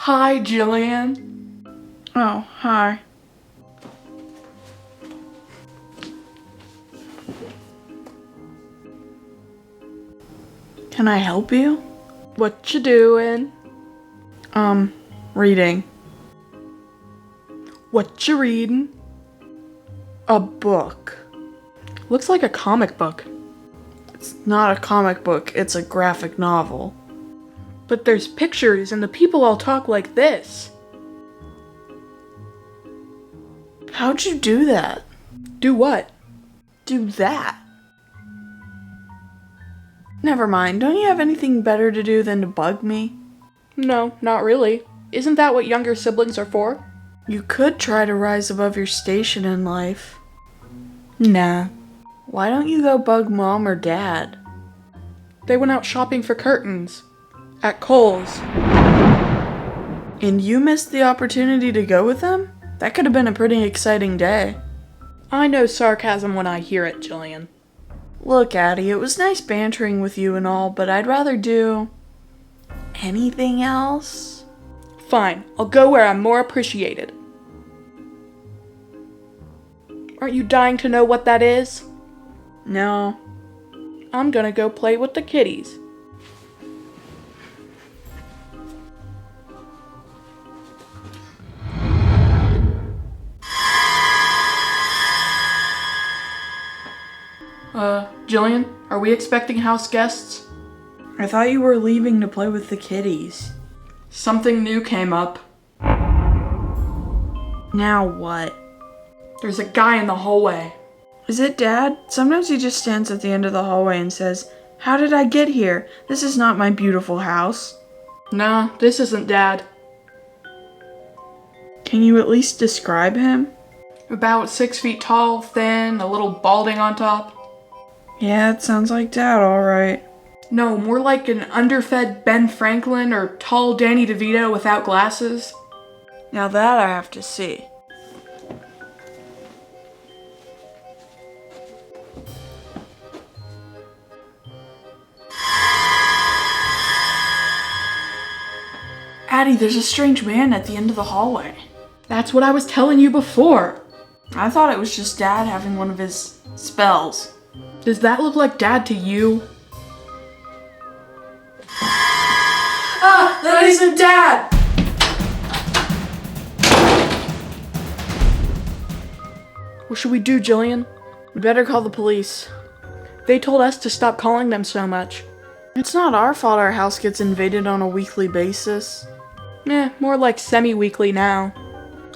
Hi, Jillian. Oh, hi. Can I help you? What you doing? Reading. What you reading? A book. Looks like a comic book. It's not a comic book, it's a graphic novel. But there's pictures and the people all talk like this. How'd you do that? Do what? Do that? Never mind, don't you have anything better to do than to bug me? No, not really. Isn't that what younger siblings are for? You could try to rise above your station in life. Nah. Why don't you go bug Mom or Dad? They went out shopping for curtains. At Kohl's. And you missed the opportunity to go with them? That could have been a pretty exciting day. I know sarcasm when I hear it, Jillian. Look, Addie, it was nice bantering with you and all, but I'd rather do anything else. Fine, I'll go where I'm more appreciated. Aren't you dying to know what that is? No. I'm gonna go play with the kitties. Jillian, are we expecting house guests? I thought you were leaving to play with the kitties. Something new came up. Now what? There's a guy in the hallway. Is it Dad? Sometimes he just stands at the end of the hallway and says, "How did I get here? This is not my beautiful house." Nah, this isn't Dad. Can you at least describe him? About 6 feet tall, thin, a little balding on top. Yeah, it sounds like Dad, alright. No, more like an underfed Ben Franklin or tall Danny DeVito without glasses. Now that I have to see. Addie, there's a strange man at the end of the hallway. That's what I was telling you before. I thought it was just Dad having one of his spells. Does that look like Dad to you? Ah, that isn't Dad! What should we do, Jillian? We better call the police. They told us to stop calling them so much. It's not our fault our house gets invaded on a weekly basis. More like semi-weekly now.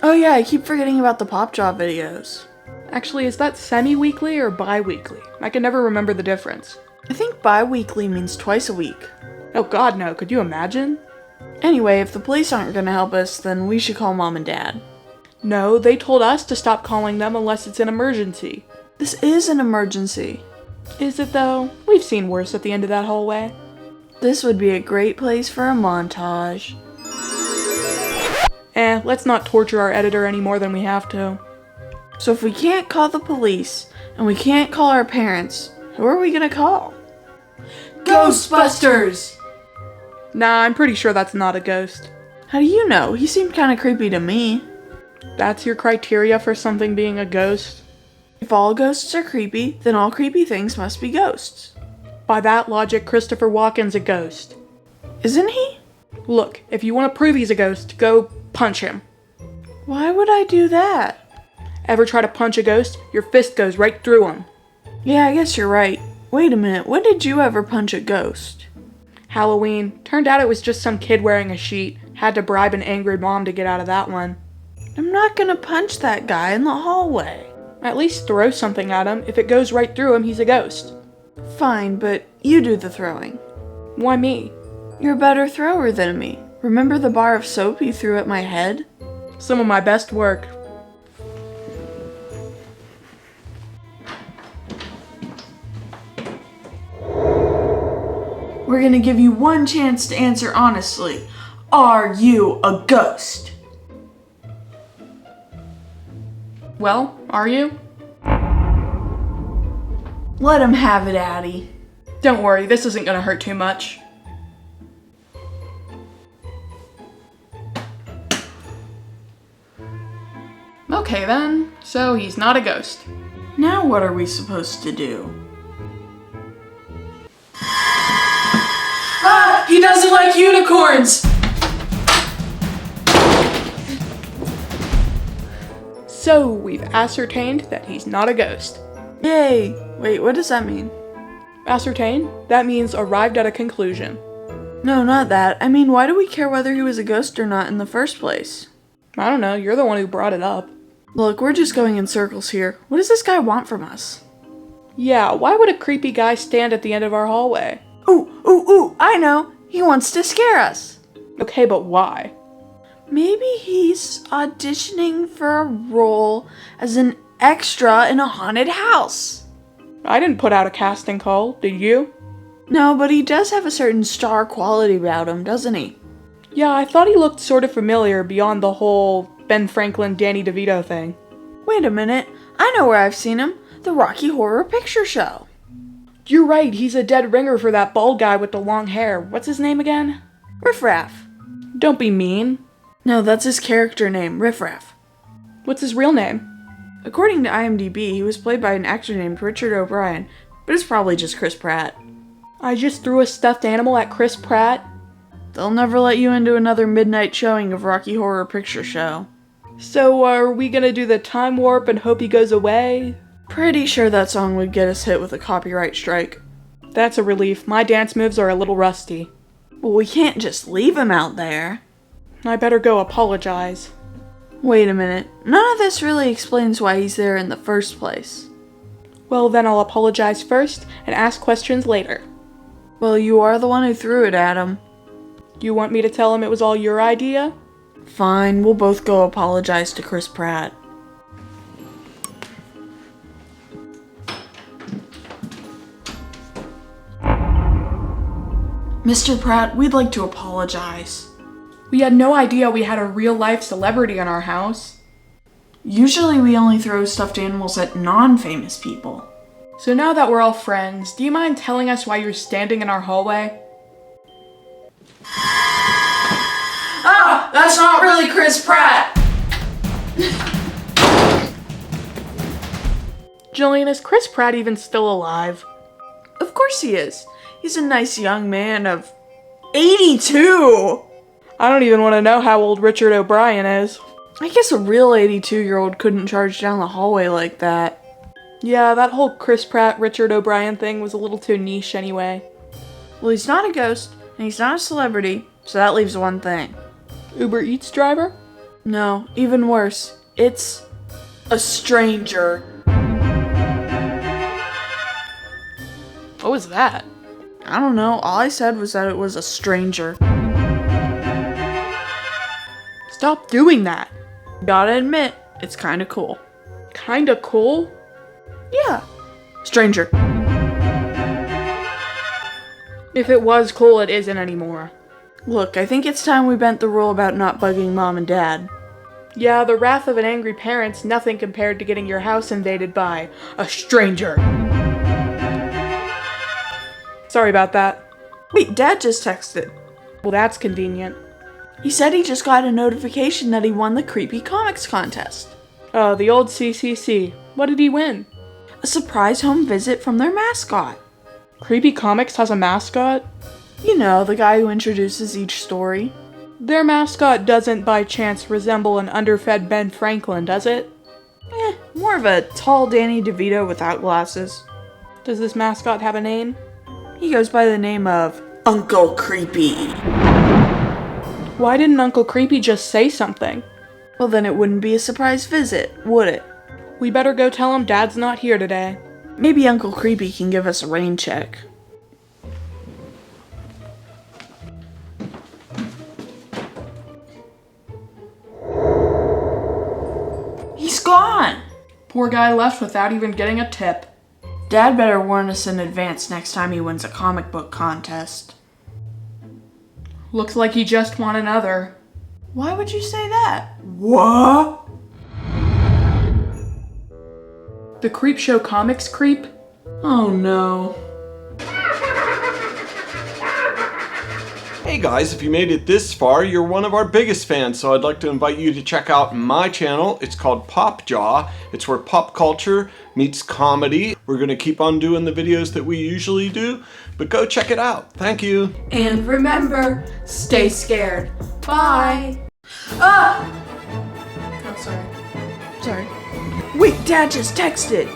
Oh yeah, I keep forgetting about the Pop Jaw videos. Actually, is that semi-weekly or bi-weekly? I can never remember the difference. I think bi-weekly means twice a week. Oh god, no. Could you imagine? Anyway, if the police aren't gonna help us, then we should call Mom and Dad. No, they told us to stop calling them unless it's an emergency. This is an emergency. Is it though? We've seen worse at the end of that hallway. This would be a great place for a montage. Let's not torture our editor any more than we have to. So if we can't call the police, and we can't call our parents, who are we gonna call? Ghostbusters! Nah, I'm pretty sure that's not a ghost. How do you know? He seemed kinda creepy to me. That's your criteria for something being a ghost? If all ghosts are creepy, then all creepy things must be ghosts. By that logic, Christopher Walken's a ghost. Isn't he? Look, if you want to prove he's a ghost, go punch him. Why would I do that? Ever try to punch a ghost? Your fist goes right through him. Yeah, I guess you're right. Wait a minute, when did you ever punch a ghost? Halloween. Turned out it was just some kid wearing a sheet. Had to bribe an angry mom to get out of that one. I'm not gonna punch that guy in the hallway. At least throw something at him. If it goes right through him, he's a ghost. Fine, but you do the throwing. Why me? You're a better thrower than me. Remember the bar of soap you threw at my head? Some of my best work. We're gonna give you one chance to answer honestly. Are you a ghost? Well, are you? Let him have it, Addie. Don't worry, this isn't gonna hurt too much. Okay then, so he's not a ghost. Now what are we supposed to do? Ah! He doesn't like unicorns! So we've ascertained that he's not a ghost. Yay! Wait, what does that mean? Ascertained? That means arrived at a conclusion. No, not that. I mean, why do we care whether he was a ghost or not in the first place? I don't know, you're the one who brought it up. Look, we're just going in circles here. What does this guy want from us? Yeah, why would a creepy guy stand at the end of our hallway? Ooh, I know! He wants to scare us! Okay, but why? Maybe he's auditioning for a role as an extra in a haunted house. I didn't put out a casting call, did you? No, but he does have a certain star quality about him, doesn't he? Yeah, I thought he looked sort of familiar beyond the whole Ben Franklin, Danny DeVito thing. Wait a minute, I know where I've seen him. The Rocky Horror Picture Show. You're right, he's a dead ringer for that bald guy with the long hair. What's his name again? Riff Raff. Don't be mean. No, that's his character name, Riff Raff. What's his real name? According to IMDb, he was played by an actor named Richard O'Brien, but it's probably just Chris Pratt. I just threw a stuffed animal at Chris Pratt. They'll never let you into another midnight showing of Rocky Horror Picture Show. So are we gonna do the time warp and hope he goes away? Pretty sure that song would get us hit with a copyright strike. That's a relief. My dance moves are a little rusty. Well, we can't just leave him out there. I better go apologize. Wait a minute. None of this really explains why he's there in the first place. Well, then I'll apologize first and ask questions later. Well, you are the one who threw it at him. You want me to tell him it was all your idea? Fine, we'll both go apologize to Chris Pratt. Mr. Pratt, we'd like to apologize. We had no idea we had a real-life celebrity in our house. Usually we only throw stuffed animals at non-famous people. So now that we're all friends, do you mind telling us why you're standing in our hallway? Ah! That's not really Chris Pratt! Jillian, is Chris Pratt even still alive? Of course he is. He's a nice young man of 82! I don't even want to know how old Richard O'Brien is. I guess a real 82-year-old couldn't charge down the hallway like that. Yeah, that whole Chris Pratt, Richard O'Brien thing was a little too niche anyway. Well, he's not a ghost, and he's not a celebrity, so that leaves one thing. Uber Eats driver? No, even worse. It's a stranger. What was that? I don't know. All I said was that it was a stranger. Stop doing that. Gotta admit, it's kinda cool. Kinda cool? Yeah. Stranger. If it was cool, it isn't anymore. Look, I think it's time we bent the rule about not bugging Mom and Dad. Yeah, the wrath of an angry parent's nothing compared to getting your house invaded by a stranger. Sorry about that. Wait, Dad just texted. Well, that's convenient. He said he just got a notification that he won the Creepy Comics contest. Oh, the old CCC. What did he win? A surprise home visit from their mascot. Creepy Comics has a mascot? You know, the guy who introduces each story. Their mascot doesn't by chance resemble an underfed Ben Franklin, does it? More of a tall Danny DeVito without glasses. Does this mascot have a name? He goes by the name of Uncle Creepy. Why didn't Uncle Creepy just say something? Well, then it wouldn't be a surprise visit, would it? We better go tell him Dad's not here today. Maybe Uncle Creepy can give us a rain check. He's gone! Poor guy left without even getting a tip. Dad better warn us in advance next time he wins a comic book contest. Looks like he just won another. Why would you say that? What? The Creep Show Comics creep? Oh no. Hey guys, if you made it this far, you're one of our biggest fans, so I'd like to invite you to check out my channel. It's called Pop Jaw. It's where pop culture meets comedy. We're gonna keep on doing the videos that we usually do, but go check it out. Thank you. And remember, stay scared. Bye. Ah! Oh, sorry. Sorry. Wait, Dad just texted.